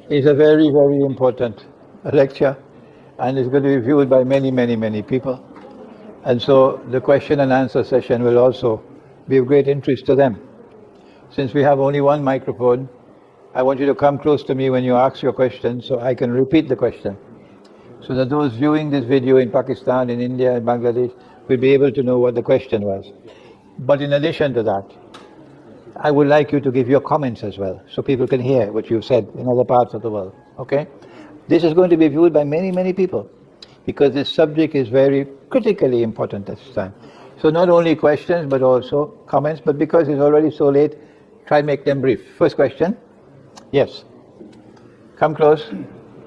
It's a very, very important lecture, and it's going to be viewed by many, many, many people. And so the question and answer session will also be of great interest to them. Since we have only one microphone, I want you to come close to me when you ask your question so I can repeat the question, so that those viewing this video in Pakistan, in India, in Bangladesh will be able to know what the question was. But in addition to that, I would like you to give your comments as well, so people can hear what you've said in other parts of the world, okay? This is going to be viewed by many, many people, because this subject is very critically important at this time. So not only questions, but also comments, but because it's already so late, try and make them brief. First question. Yes. Come close.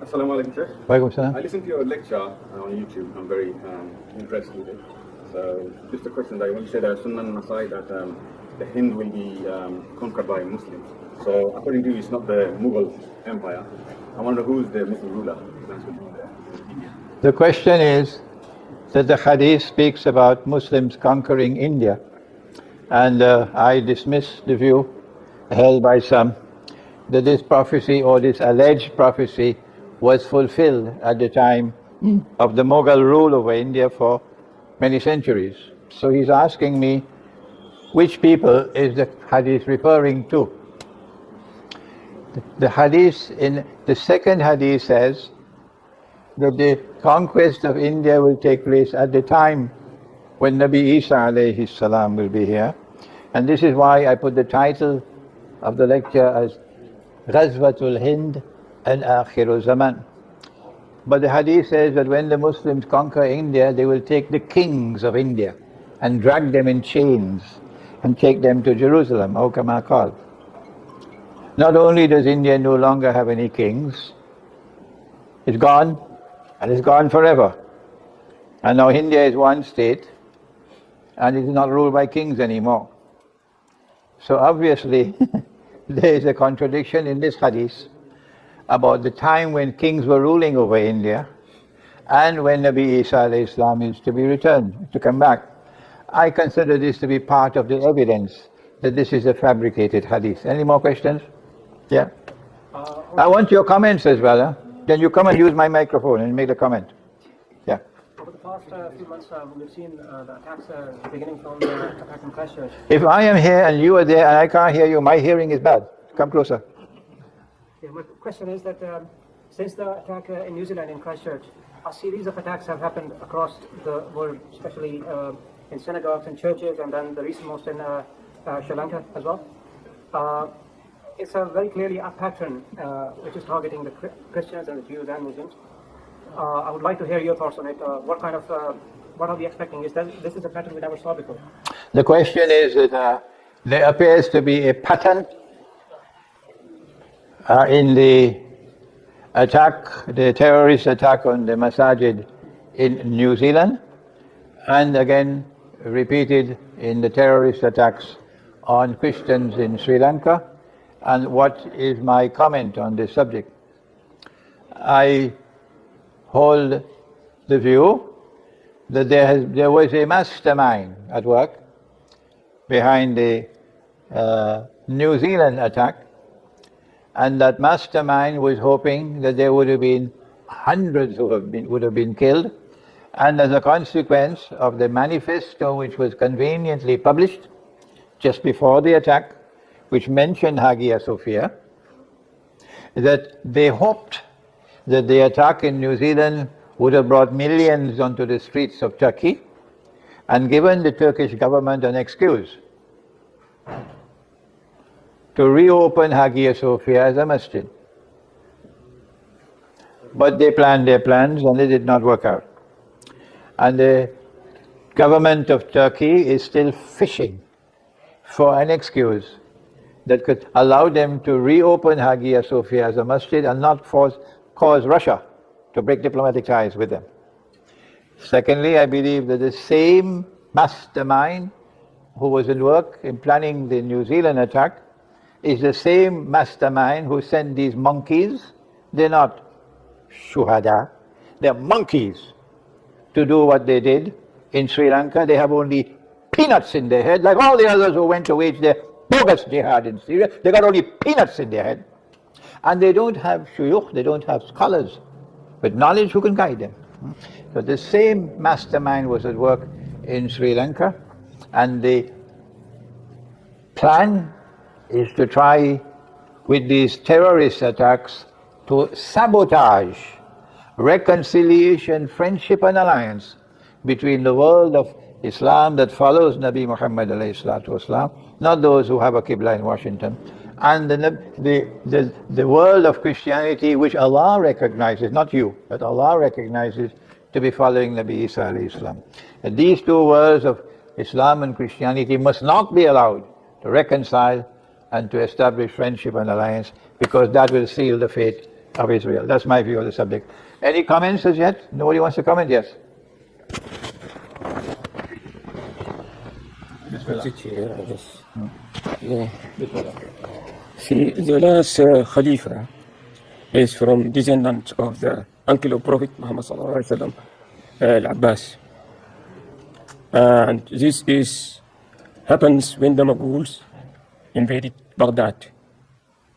Assalamu alaikum, Sheikh. Walaikum salam. I listened to your lecture on YouTube. I'm very impressed with it. So, just a question that when you said Sunnah Nasai that the Hind will be conquered by Muslims. So, according to you, it's not the Mughal Empire. I wonder who's the Muslim ruler that's going to be there in India. The question is that the Hadith speaks about Muslims conquering India, and I dismiss the view held by some that this prophecy or this alleged prophecy was fulfilled at the time of the Mughal rule over India for many centuries. So he's asking me, which people is the hadith referring to? The hadith, in the second hadith says that the conquest of India will take place at the time when Nabi Isa alayhi salam will be here. And this is why I put the title of the lecture as Ghazwatul Hind and Akhiru Zaman. But the hadith says that when the Muslims conquer India, they will take the kings of India and drag them in chains and take them to Jerusalem, O kama qal. Not only does India no longer have any kings, it's gone, and it's gone forever. And now India is one state, and it is not ruled by kings anymore. So obviously, there is a contradiction in this hadith about the time when kings were ruling over India and when Nabi Isa alayhi salam is to be returned, to come back. I consider this to be part of the evidence that this is a fabricated hadith. Any more questions? Yeah? I want your comments as well. Huh? Then you come and use my microphone and make the comment. Yeah. Over the past few months, we've seen the attacks beginning from the attack in Christchurch. If I am here and you are there and I can't hear you, my hearing is bad. Come closer. Yeah, my question is that since the attack in New Zealand in Christchurch, a series of attacks have happened across the world, especially in synagogues and churches, and then the recent most in Sri Lanka as well. It's a very clearly a pattern which is targeting the Christians and the Jews and Muslims. I would like to hear your thoughts on it. What are we expecting? This is a pattern we never saw before. The question is that there appears to be a pattern in the attack, the terrorist attack on the masajid in New Zealand, and again repeated in the terrorist attacks on Christians in Sri Lanka. And what is my comment on this subject? I hold the view that there was a mastermind at work behind the New Zealand attack, and that mastermind was hoping that there would have been hundreds who would have been killed, and as a consequence of the manifesto which was conveniently published just before the attack, which mentioned Hagia Sophia, that they hoped that the attack in New Zealand would have brought millions onto the streets of Turkey and given the Turkish government an excuse to reopen Hagia Sophia as a masjid. But they planned their plans and they did not work out. And the government of Turkey is still fishing for an excuse that could allow them to reopen Hagia Sophia as a masjid and not cause Russia to break diplomatic ties with them. Secondly, I believe that the same mastermind who was at work in planning the New Zealand attack is the same mastermind who sent these monkeys. They're not shuhada, they're monkeys, to do what they did in Sri Lanka. They have only peanuts in their head, like all the others who went to wage their bogus jihad in Syria. They got only peanuts in their head. And they don't have shuyukh, they don't have scholars with knowledge who can guide them. So the same mastermind was at work in Sri Lanka, and the plan is to try with these terrorist attacks to sabotage reconciliation, friendship and alliance between the world of Islam that follows Nabi Muhammad والسلام, not those who have a Qibla in Washington, and the world of Christianity which Allah recognizes, not you, but Allah recognizes to be following Nabi Isa alayhi salam. And these two worlds of Islam and Christianity must not be allowed to reconcile and to establish friendship and alliance, because that will seal the fate of Israel. That's my view of the subject. Any comments as yet? Nobody wants to comment? Yes. See, the last Khalifa is from descendant of the uncle of Prophet Muhammad sallallahu alaihi wasallam, Al-Abbas. And this happens when the Mughals invaded Baghdad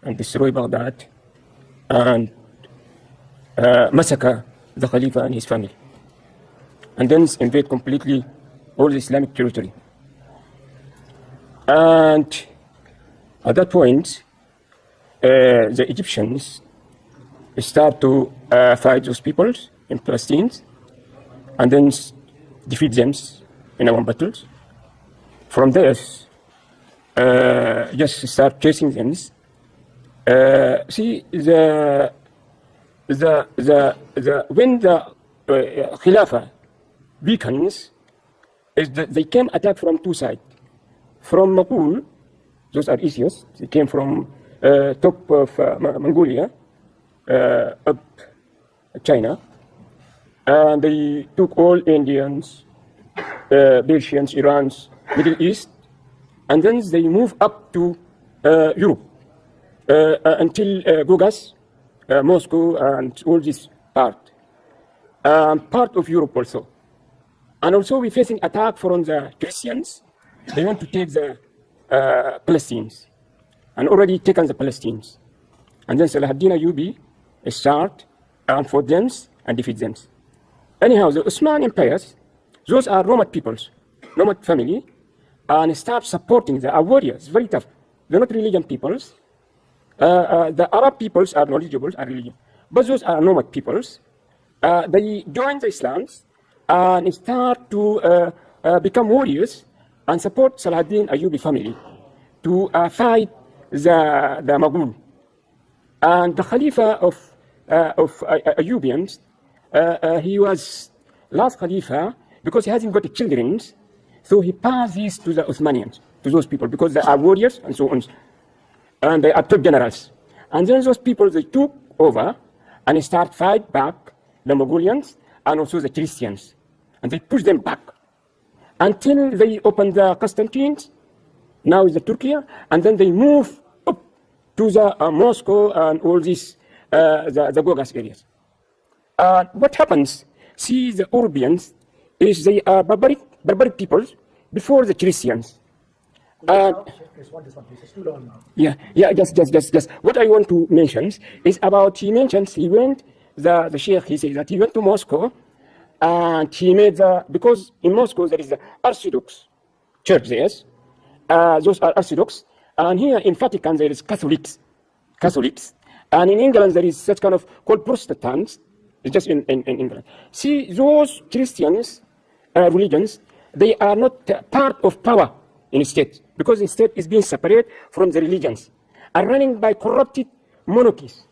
and destroyed Baghdad and massacre the Khalifa and his family, and then invade completely all the Islamic territory. And at that point, the Egyptians start to fight those peoples in Palestine, and then defeat them in our battles. From there, just start chasing them. See, when the Khilafah weakens, is that they came attack from two sides. From Mughal, those are Isios, they came from top of Mongolia, up China, and they took all Indians, Persians, Irans, Middle East, and then they move up to Europe until Gaugas, Moscow, and all this part of Europe also. And also we're facing attack from the Christians. They want to take the Palestinians, and already taken the Palestinians. And then Salahuddin Ayyubi start for them and defeat them. Anyhow, the Osman empires, those are nomad peoples, nomad family, and start supporting the warriors, very tough. They're not religion peoples. The Arab peoples are knowledgeable, are religion. But those are nomad peoples. They join the Islam and start to become warriors and support Salahuddin Ayyubi family to fight the Mughal. And the Khalifa of Ayyubians, he was last Khalifa because he hasn't got children, so he passed this to the Uthmanians, to those people, because they are warriors and so on, and they are top generals. And then those people, they took over and start fight back the Mongolians and also the Christians, and they push them back until they open the Constantines, now is the Turkey, and then they move up to the Moscow and all these, the Gaugas areas. What happens? See, the Europeans, is they are barbaric peoples before the Christians. Yeah, just. What I want to mention is about, he mentions, he went, the Sheikh, he says that he went to Moscow, and he made because in Moscow there is the Orthodox church there, those are Orthodox, and here in Vatican there is Catholics, and in England there is such kind of called Protestants, it's just in England. See, those Christians, religions, they are not part of power in the state, because the state is being separated from the religions and running by corrupted monarchies.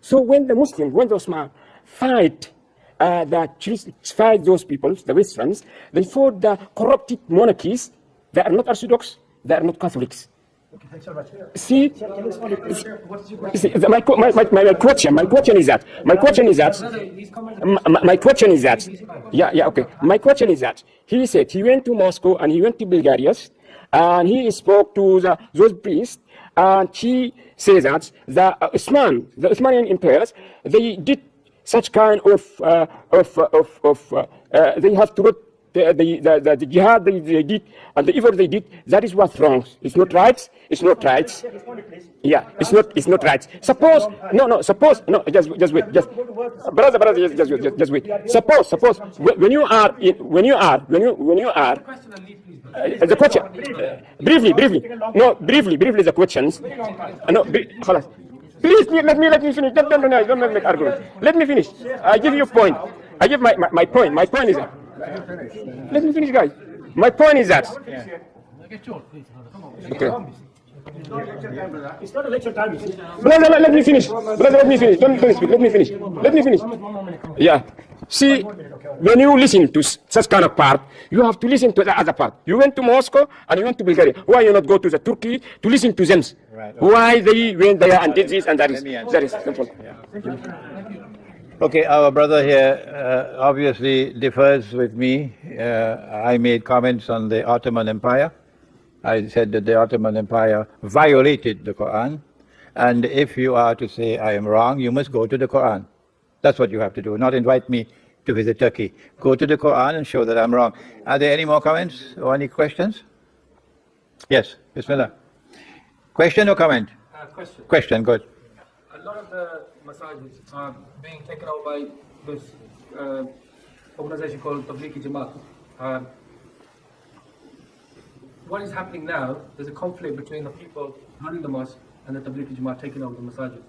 So when the Muslims, when the Osman fight fight those people, the Westerns, they fought the corrupted monarchies. They are not Orthodox, they are not Catholics. Okay, thanks so much. See, my question is that, my question is that, he said he went to Moscow and he went to Bulgaria, and he spoke to those priests, and he says that the Osmanian empires, they did such kind of they have to the jihad they did and the effort they did, that is what's wrong. It's not right. It's not right. Yeah, it's not right. Suppose just wait, brother, just wait. Suppose when you are the question, briefly, the questions. No, خلاص. Please let me finish. Don't make argument. Let me finish. I give you a point. I give my point. My point is that. Let me finish, guys. My point is that. Okay. It's not a lecture time, you see. Brother, let me finish. Don't speak. Let me finish. Yeah. See, when you listen to such kind of part, you have to listen to the other part. You went to Moscow and you went to Bulgaria. Why you not go to the Turkey to listen to them? Right, okay. Why they went there and did this and that is simple. Yeah. Okay, our brother here obviously differs with me. I made comments on the Ottoman Empire. I said that the Ottoman Empire violated the Quran. And if you are to say I am wrong, you must go to the Quran. That's what you have to do, not invite me to visit Turkey. Go to the Quran and show that I'm wrong. Are there any more comments or any questions? Yes, Bismillah. Question or comment? Question. Question, good. A lot of the masajids are being taken over by this organization called Tablighi Jamaat. What is happening now, there's a conflict between the people running the mosque and the Tablighi Jamaat taking over the masajid.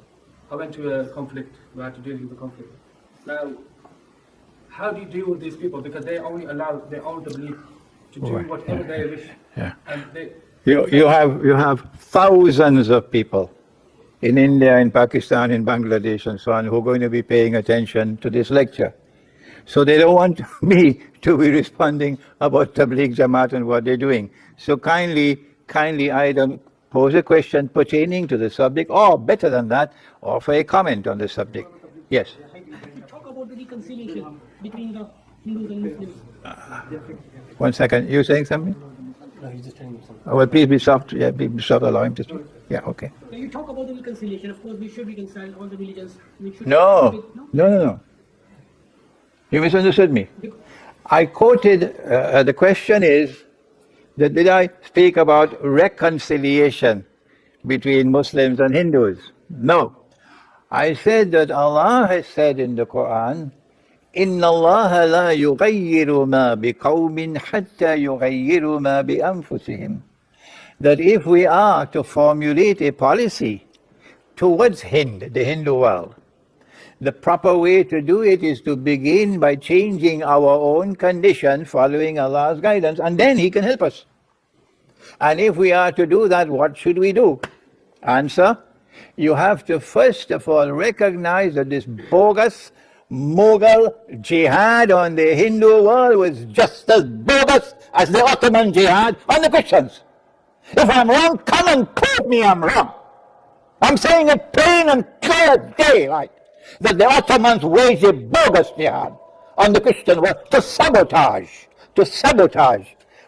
I went to a conflict where I had to deal with the conflict. Now, how do you deal with these people? Because they only allow their own tabligh to do whatever they wish. Yeah. And they, You have thousands of people in India, in Pakistan, in Bangladesh and so on who are going to be paying attention to this lecture. So they don't want me to be responding about Tabligh Jamaat and what they're doing. So kindly either pose a question pertaining to the subject, or better than that, offer a comment on the subject. Yes? Talk about the reconciliation between the Hindus and Muslims. 1 second. You saying something? No, he's just telling you something. Oh, well, please be soft. Yeah, be soft. Allow him to speak. Yeah, okay. When you talk about the reconciliation, of course, we should reconcile all the religions. We should No. You misunderstood me. I quoted, the question is, that did I speak about reconciliation between Muslims and Hindus? No. I said that Allah has said in the Quran, إِنَّ اللَّهَ لَا يُغَيِّرُ مَا بِقَوْمٍ حَتَّى يُغَيِّرُ مَا بِأَنفُسِهِمْ. That if we are to formulate a policy towards Hind, the Hindu world, the proper way to do it is to begin by changing our own condition, following Allah's guidance, and then He can help us. And if we are to do that, what should we do? Answer, you have to first of all recognize that this bogus, Mughal jihad on the Hindu world was just as bogus as the Ottoman jihad on the Christians. If I'm wrong, come and quote me I'm wrong. I'm saying it plain and clear daylight, that the Ottomans waged a bogus jihad on the Christian world to sabotage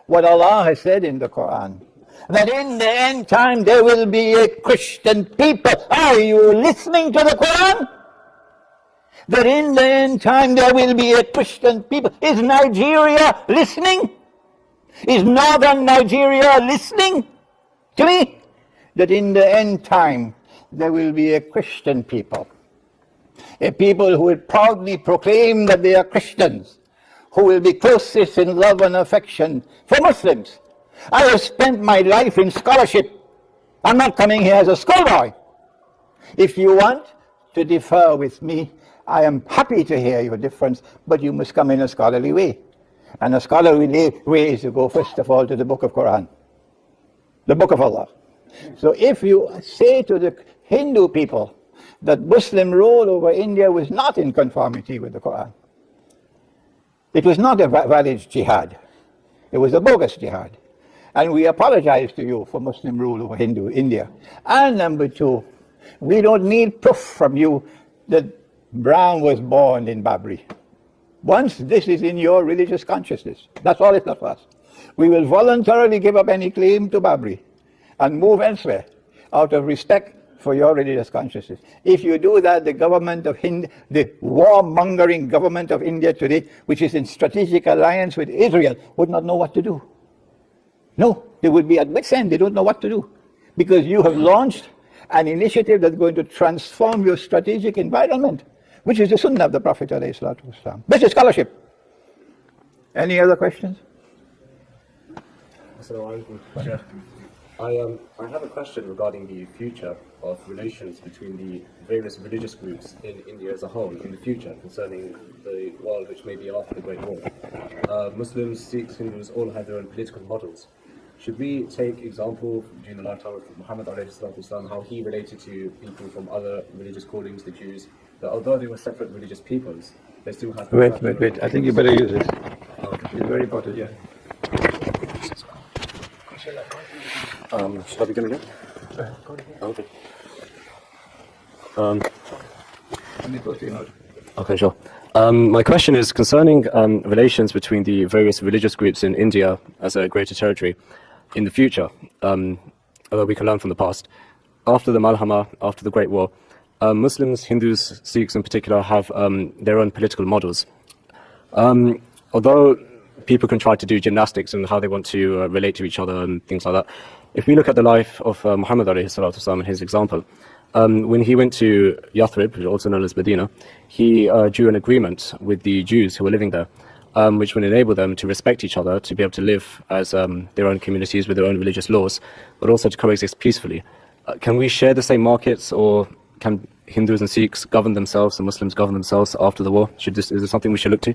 what Allah has said in the Quran. That in the end time there will be a Christian people. Are you listening to the Quran? That in the end time there will be a Christian people. Is Nigeria listening? Is northern Nigeria listening to me? That in the end time there will be a Christian people. A people who will proudly proclaim that they are Christians, who will be closest in love and affection for Muslims. I have spent my life in scholarship. I'm not coming here as a schoolboy. If you want to differ with me, I am happy to hear your difference, but you must come in a scholarly way. And a scholarly way is to go first of all to the book of Quran, the book of Allah. So if you say to the Hindu people that Muslim rule over India was not in conformity with the Quran, it was not a valid jihad, it was a bogus jihad. And we apologize to you for Muslim rule over India. And number two, we don't need proof from you that Brown was born in Babri. Once this is in your religious consciousness, that's all it's not for us. We will voluntarily give up any claim to Babri and move elsewhere out of respect for your religious consciousness. If you do that, the government of Hind, the warmongering government of India today, which is in strategic alliance with Israel, would not know what to do. No, they would be at wit's end. They don't know what to do. Because you have launched an initiative that's going to transform your strategic environment, which is the sunnah of the Prophet ﷺ. This is scholarship. Any other questions? I have a question regarding the future of relations between the various religious groups in India as a whole in the future concerning the world which may be after the Great War. Muslims, Sikhs, Hindus all have their own political models. Should we take example during the lifetime of Muhammad ﷺ, how he related to people from other religious callings, the Jews, that although they were separate religious peoples, they still have... Wait. I think you better use this. It's very important, yeah. Should I begin again? Okay. Okay, sure. My question is concerning relations between the various religious groups in India as a greater territory in the future, although we can learn from the past. After the Malhama, after the Great War, Muslims, Hindus, Sikhs in particular have their own political models. Although people can try to do gymnastics and how they want to relate to each other and things like that, if we look at the life of Muhammad and his example, when he went to Yathrib, also known as Medina, he drew an agreement with the Jews who were living there, which would enable them to respect each other, to be able to live as their own communities with their own religious laws, but also to coexist peacefully. Can we share the same markets, or can Hindus and Sikhs govern themselves and Muslims govern themselves after the war? Is this something we should look to?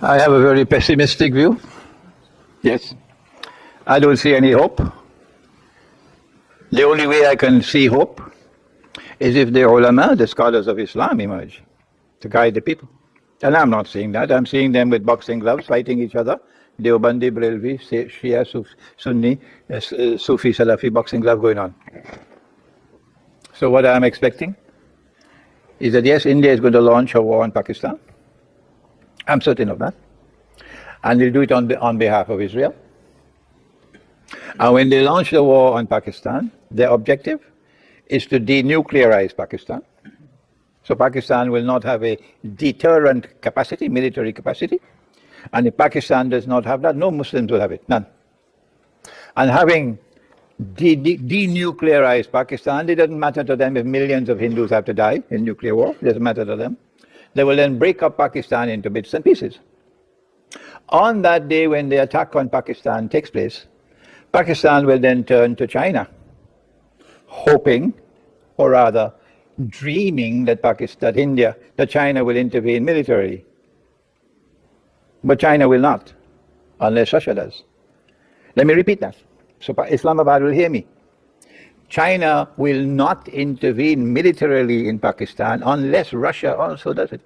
I have a very pessimistic view. Yes. I don't see any hope. The only way I can see hope is if the ulama, the scholars of Islam, emerge to guide the people. And I'm not seeing that. I'm seeing them with boxing gloves fighting each other. Deobandi, Brelvi, Shia, Sunni, Sufi, Salafi boxing glove going on. So what I'm expecting is that yes, India is going to launch a war on Pakistan. I'm certain of that. And they'll do it on behalf of Israel. And when they launch the war on Pakistan, their objective is to denuclearize Pakistan. So Pakistan will not have a deterrent capacity, military capacity. And if Pakistan does not have that, no Muslims will have it, none. And having denuclearized Pakistan, it doesn't matter to them if millions of Hindus have to die in nuclear war, it doesn't matter to them. They will then break up Pakistan into bits and pieces. On that day when the attack on Pakistan takes place, Pakistan will then turn to China, hoping, or rather dreaming that China will intervene militarily. But China will not, unless Russia does. Let me repeat that, so Islamabad will hear me. China will not intervene militarily in Pakistan unless Russia also does it.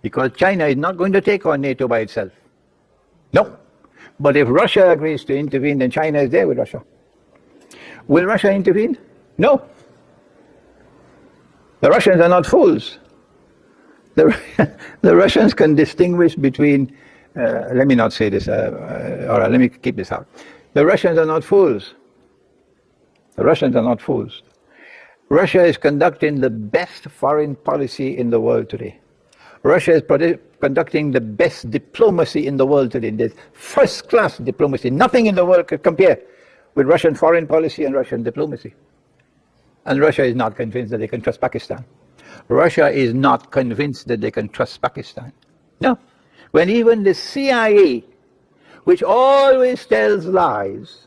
Because China is not going to take on NATO by itself. No. But if Russia agrees to intervene, then China is there with Russia. Will Russia intervene? No. The Russians are not fools. The Russians can distinguish between, let me not say this, all right, let me keep this out. The Russians are not fools. The Russians are not fools. Russia is conducting the best foreign policy in the world today. Russia is conducting the best diplomacy in the world today. There's first-class diplomacy. Nothing in the world could compare with Russian foreign policy and Russian diplomacy. And Russia is not convinced that they can trust Pakistan. Russia is not convinced that they can trust Pakistan. No. When even the CIA, which always tells lies,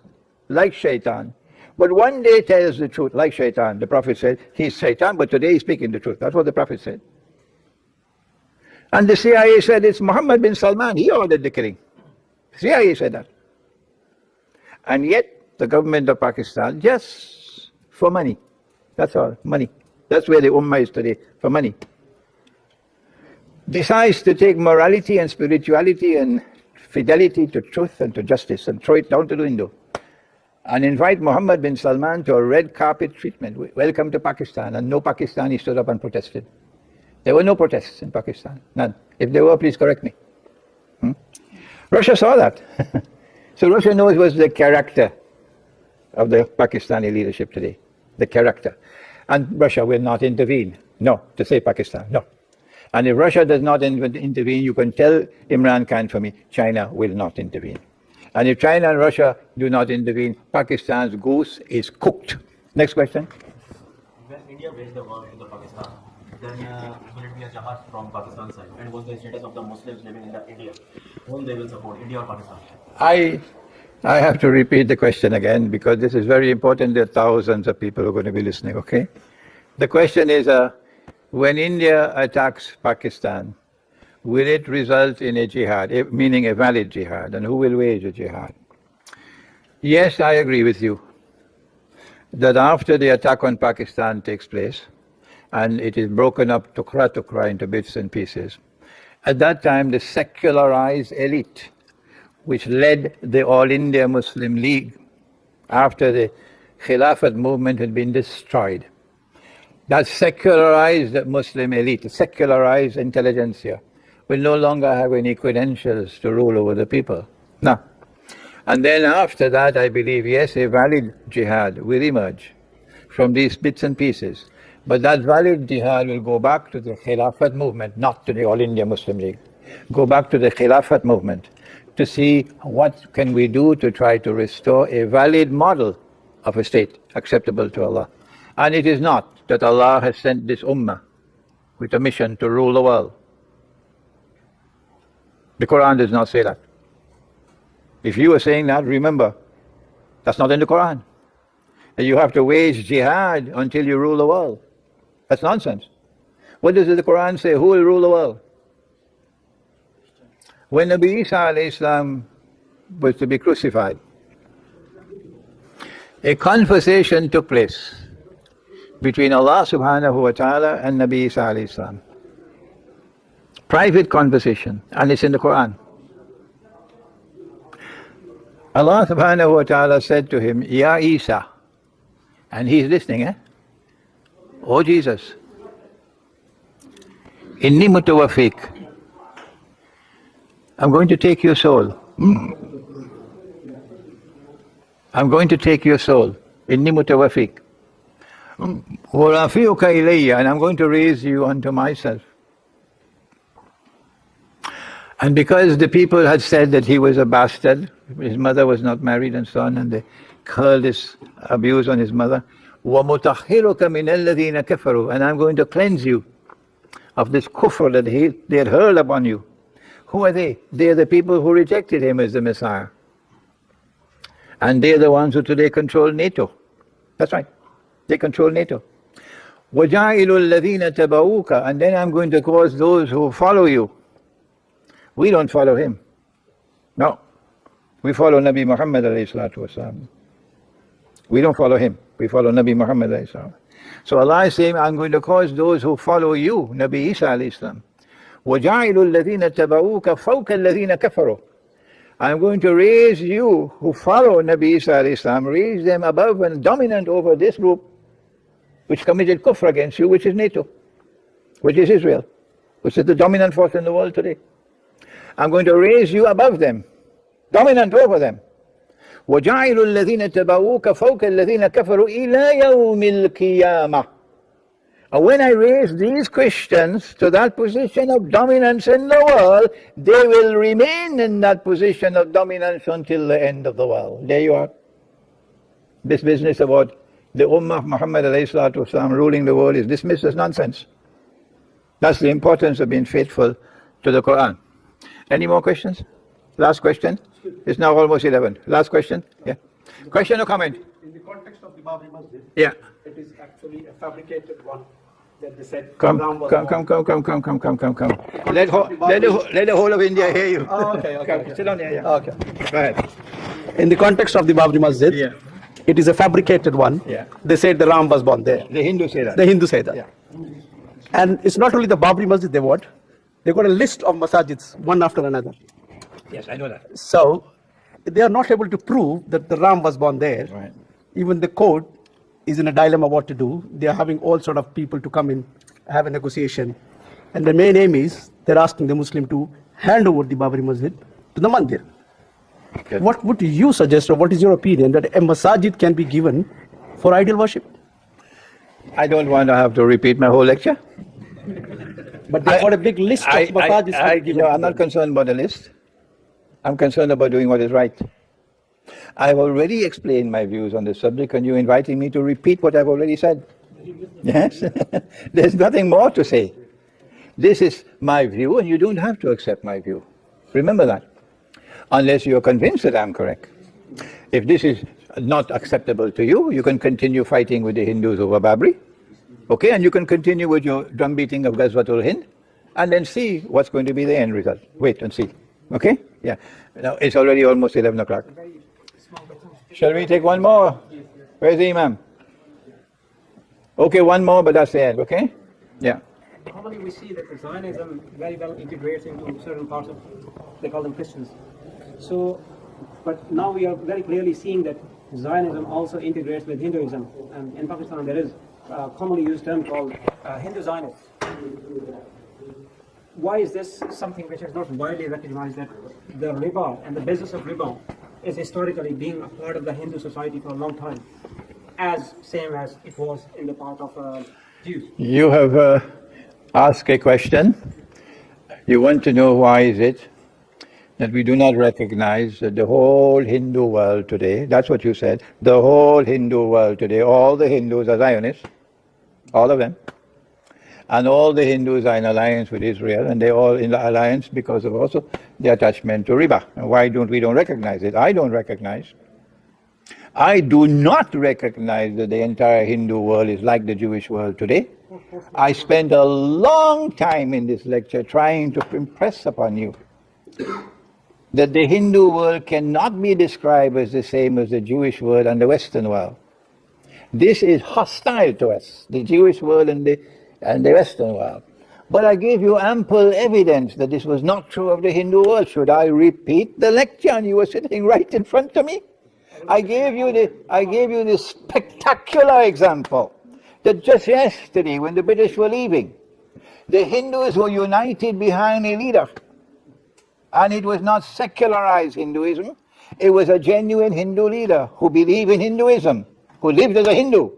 like Shaitan, but one day tells the truth, like Shaitan. The Prophet said, he's Shaitan, but today he's speaking the truth. That's what the Prophet said. And the CIA said, it's Mohammed bin Salman, he ordered the killing. The CIA said that. And yet, the government of Pakistan, just for money, that's all, money. That's where the Ummah is today, for money, decides to take morality and spirituality and fidelity to truth and to justice and throw it down to the window and invite Mohammed bin Salman to a red carpet treatment. Welcome to Pakistan. And no Pakistani stood up and protested. There were no protests in Pakistan, none. If there were, please correct me. Russia saw that. So Russia knows what's the character of the Pakistani leadership today. the character. And Russia will not intervene. No, to say Pakistan, no. And if Russia does not intervene, you can tell Imran Khan for me, China will not intervene. And if China and Russia do not intervene, Pakistan's goose is cooked. Next question. When India waged the war in Pakistan, then will it be a jihad from Pakistan side? And what's the status of the Muslims living in India? Whom they will support, India or Pakistan? I have to repeat the question again because this is very important. There are thousands of people who are going to be listening, okay? The question is, when India attacks Pakistan, will it result in a jihad, meaning a valid jihad, and who will wage a jihad? Yes, I agree with you that after the attack on Pakistan takes place, and it is broken up tukra into bits and pieces, at that time the secularized elite, which led the All India Muslim League after the Khilafat movement had been destroyed, that secularized Muslim elite, secularized intelligentsia, will no longer have any credentials to rule over the people. No. And then after that, I believe, yes, a valid jihad will emerge from these bits and pieces. But that valid jihad will go back to the Khilafat movement, not to the All India Muslim League. Go back to the Khilafat movement to see what can we do to try to restore a valid model of a state acceptable to Allah. And it is not that Allah has sent this ummah with a mission to rule the world. The Quran does not say that. If you are saying that, remember, that's not in the Quran. And you have to wage jihad until you rule the world. That's nonsense. What does the Quran say? Who will rule the world? When Nabi Isa alayhi salam was to be crucified, a conversation took place between Allah subhanahu wa ta'ala and Nabi Isa alayhi salam. Private conversation, and it's in the Quran. Allah subhanahu wa ta'ala said to him, Ya Isa, and he's listening, Oh Jesus, Inni mutawaffik, I'm going to take your soul. I'm going to take your soul. Inni mutawaffik. Wa rafi'uka ilayya, and I'm going to raise you unto myself. And because the people had said that he was a bastard, his mother was not married and so on, and they hurled this abuse on his mother, وَمُطَهِّرُكَ مِنَ الَّذِينَ كَفَرُوا, and I'm going to cleanse you of this kufr that they had hurled upon you. Who are they? They are the people who rejected him as the Messiah. And they are the ones who today control NATO. That's right. They control NATO. وَجَعِلُوا الَّذِينَ تَبَعُوكَ, and then I'm going to cause those who follow you. We don't follow him. No. We follow Nabi Muhammad alayhi salatu wasalam. We don't follow him. We follow Nabi Muhammad alayhi salam. So Allah is saying, I'm going to cause those who follow you, Nabi Isa alayhi salam. وَجَعِلُوا الَّذِينَ تَبَعُوكَ فَوْقَ الَّذِينَ كَفَرُوا. I'm going to raise you who follow Nabi Isa alayhi salam, raise them above and dominant over this group which committed kufr against you, which is NATO, which is Israel, which is the dominant force in the world today. I'm going to raise you above them, dominant over them. وَجَعِلُوا الَّذِينَ تَبَعُوكَ فَوْقَ الَّذِينَ كَفَرُوا إِلَى يَوْمِ الْقِيَامَةِ. And when I raise these Christians to that position of dominance in the world, they will remain in that position of dominance until the end of the world. There you are. This business about the Ummah of Muhammad alayhi salatu wasalam ruling the world is dismissed as nonsense. That's the importance of being faithful to the Quran. Any more questions? Last question. It's now almost 11. Last question. Yeah. Question or comment? In the context of the Babri Masjid, yeah, it is actually a fabricated one that they said. Come. Let the whole of India hear you. Oh, okay. Sit down here. Yeah. Okay. Go ahead. In the context of the Babri Masjid, Yeah. it is a fabricated one. Yeah. They said the Ram was born there. The Hindus say that. The Hindus say that. Yeah. And it's not only the Babri Masjid they want. They got a list of masajids, one after another. Yes, I know that. So they are not able to prove that the Ram was born there. Right. Even the court is in a dilemma what to do. They are having all sort of people to come in, have a negotiation. And the main aim is they're asking the Muslim to hand over the Babri Masjid to the Mandir. Good. What would you suggest, or what is your opinion, that a masajid can be given for idol worship? I don't want to have to repeat my whole lecture. But they've got a big list of masajid. No, I'm not concerned about the list. I'm concerned about doing what is right. I've already explained my views on the subject, and you're inviting me to repeat what I've already said. Yes? There's nothing more to say. This is my view, and you don't have to accept my view. Remember that. Unless you're convinced that I'm correct. If this is not acceptable to you, you can continue fighting with the Hindus over Babri. Okay, and you can continue with your drum beating of Ghazwatul Hind, and then see what's going to be the end result. Wait and see. Okay? Yeah. Now, it's already almost 11 o'clock. Shall we take one more? Where's the Imam? Okay, one more, but that's the end, okay? Yeah. Normally we see that Zionism very well integrates into certain parts of, they call them Christians. So, but now we are very clearly seeing that Zionism also integrates with Hinduism. And in Pakistan there is a commonly used term called Hindu Zionists. Why is this something which is not widely recognized, that the riba and the business of riba is historically being a part of the Hindu society for a long time, as same as it was in the part of Jews? You have asked a question. You want to know why is it that we do not recognize that the whole Hindu world today, that's what you said, the whole Hindu world today, all the Hindus are Zionists, all of them. And all the Hindus are in alliance with Israel, and they're all in alliance because of also their attachment to riba. And why don't we recognize it? I don't recognize. I do not recognize that the entire Hindu world is like the Jewish world today. I spent a long time in this lecture trying to impress upon you that the Hindu world cannot be described as the same as the Jewish world and the Western world. This is hostile to us, the Jewish world and the Western world. But I gave you ample evidence that this was not true of the Hindu world. Should I repeat the lecture? And you were sitting right in front of me. I gave you this spectacular example that just yesterday, when the British were leaving, the Hindus were united behind a leader. And it was not secularized Hinduism. It was a genuine Hindu leader who believed in Hinduism, who lived as a Hindu.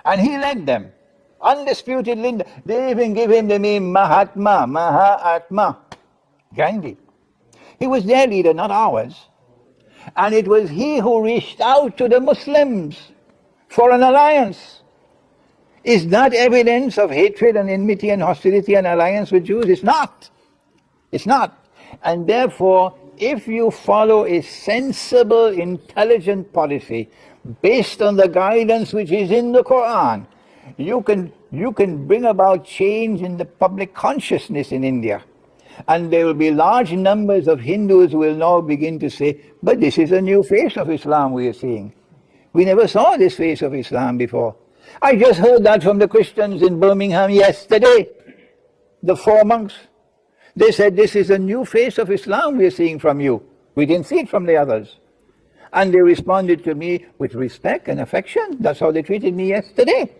And he led them. Undisputed leader. They even give him the name Mahatma Gandhi. He was their leader, not ours. And it was he who reached out to the Muslims for an alliance. Is that evidence of hatred and enmity and hostility and alliance with Jews? It's not. It's not. And therefore, if you follow a sensible, intelligent policy based on the guidance which is in the Quran, you can bring about change in the public consciousness in India. And there will be large numbers of Hindus who will now begin to say, but this is a new face of Islam we are seeing. We never saw this face of Islam before. I just heard that from the Christians in Birmingham yesterday. The 4 monks. They said, this is a new face of Islam we are seeing from you. We didn't see it from the others. And they responded to me with respect and affection. That's how they treated me yesterday.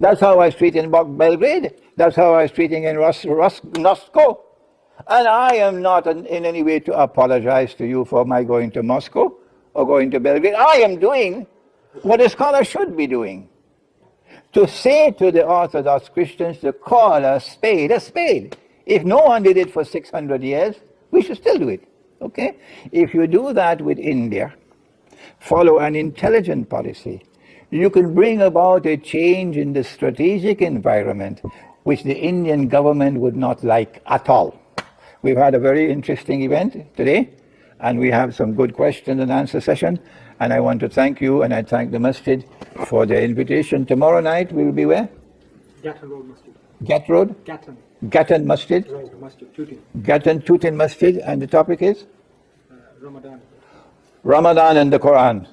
That's how I was treated in Belgrade. That's how I was treating in Moscow. And I am not in any way to apologize to you for my going to Moscow or going to Belgrade. I am doing what a scholar should be doing. To say to the Orthodox Christians to call a spade a spade. If no one did it for 600 years, we should still do it. Okay? If you do that with India, follow an intelligent policy, you can bring about a change in the strategic environment which the Indian government would not like at all. We've had a very interesting event today, and we have some good question and answer session, and I want to thank you, and I thank the masjid for the invitation. Tomorrow night we will be where? Gatton Road Masjid. Gat Road? Gatton. Gatton Masjid? Right, Masjid, Tutin. Gatton Tutin Masjid, and the topic is? Ramadan. Ramadan and the Quran.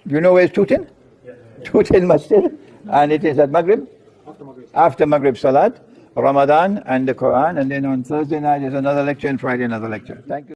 You know where's Tutin? Yeah. Tutin Masjid, and it is at Maghrib? After Maghrib. After Maghrib Salat, Ramadan and the Quran, and then on Thursday night is another lecture, and Friday another lecture. Thank you.